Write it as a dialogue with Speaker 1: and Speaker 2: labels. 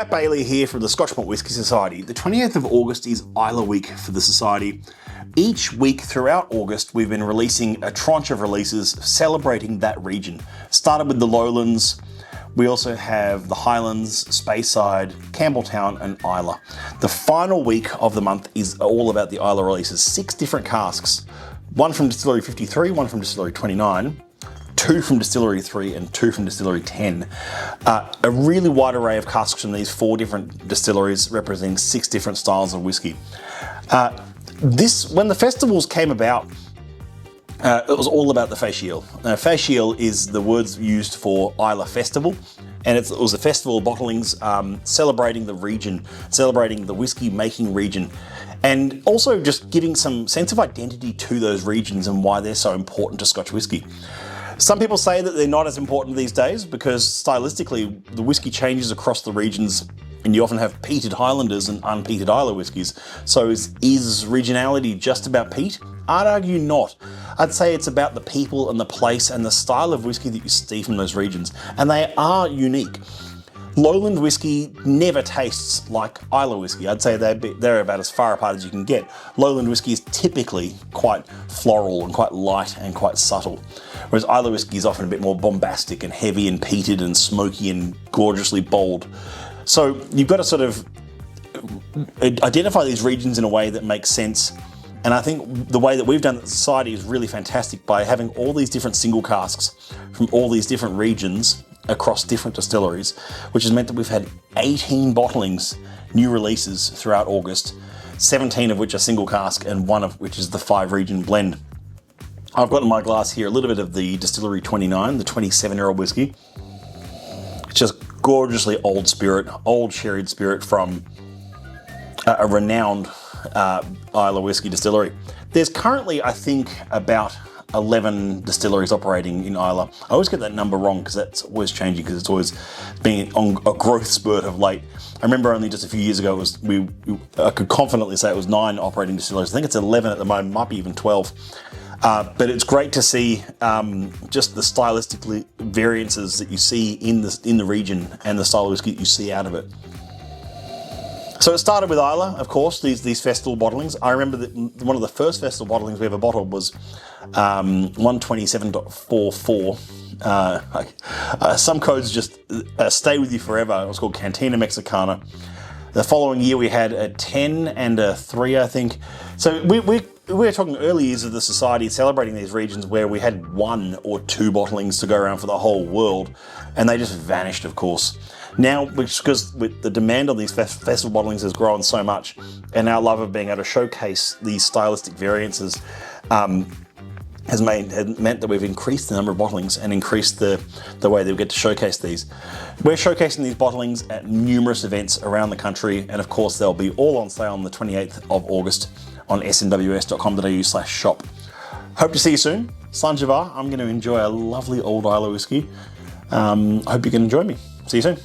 Speaker 1: Matt Bailey here from the Scotch Whisky Society. The 28th of August is Islay week for the Society. Each week throughout August, we've been releasing a tranche of releases celebrating that region. Started with the Lowlands. We also have the Highlands, Speyside, Campbelltown and Islay. The final week of the month is all about the Islay releases. 6 different casks. 1 from Distillery 53, 1 from Distillery 29, 2 from Distillery 3 and 2 from Distillery 10. A really wide array of casks from these 4 different distilleries representing 6 different styles of whiskey. When the festivals came about, it was all about the facial. Facial is the words used for Islay Festival, and it was a festival of bottlings celebrating the region, celebrating the whiskey making region, and also just giving some sense of identity to those regions and why they're so important to Scotch whisky. Some people say that they're not as important these days because stylistically the whiskey changes across the regions and you often have peated Highlanders and unpeated Islay whiskies. So is regionality just about peat? I'd argue not. I'd say it's about the people and the place and the style of whiskey that you see from those regions, and they are unique. Lowland whiskey never tastes like Islay whiskey. I'd say they're about as far apart as you can get. Lowland whiskey is typically quite floral and quite light and quite subtle, whereas Islay whiskey is often a bit more bombastic and heavy and peated and smoky and gorgeously bold. So you've got to sort of identify these regions in a way that makes sense. And I think the way that we've done it at the Society is really fantastic by having all these different single casks from all these different regions across different distilleries, which has meant that we've had 18 bottlings, new releases throughout August, 17 of which are single cask and 1 of which is the 5 region blend. I've got in my glass here a little bit of the Distillery 29, the 27-year-old whiskey. It's just gorgeously old spirit, old sherried spirit from a renowned Islay whiskey distillery. There's currently, I think, about 11 distilleries operating in Islay. I always get that number wrong because that's always changing because it's always been on a growth spurt of late. I remember only just a few years ago, I could confidently say it was 9 operating distilleries. I think it's 11 at the moment, might be even 12. But it's great to see just the stylistic variances that you see in the region and the style of whiskey that you see out of it. So it started with Islay, of course, these festival bottlings. I remember that one of the first festival bottlings we ever bottled was 127.44. Some codes just stay with you forever. It was called Cantina Mexicana. The following year we had a 10 and a 3, I think. So we're talking early years of the Society celebrating these regions where we had 1 or 2 bottlings to go around for the whole world, and they just vanished, of course. Now, because with the demand on these festival bottlings has grown so much, and our love of being able to showcase these stylistic variances has meant that we've increased the number of bottlings and increased the way that we get to showcase these. We're showcasing these bottlings at numerous events around the country, and of course they'll be all on sale on the 28th of August on smws.com.au/shop. Hope to see you soon. Sanjivar, I'm going to enjoy a lovely old Islay whiskey. I hope you can join me. See you soon.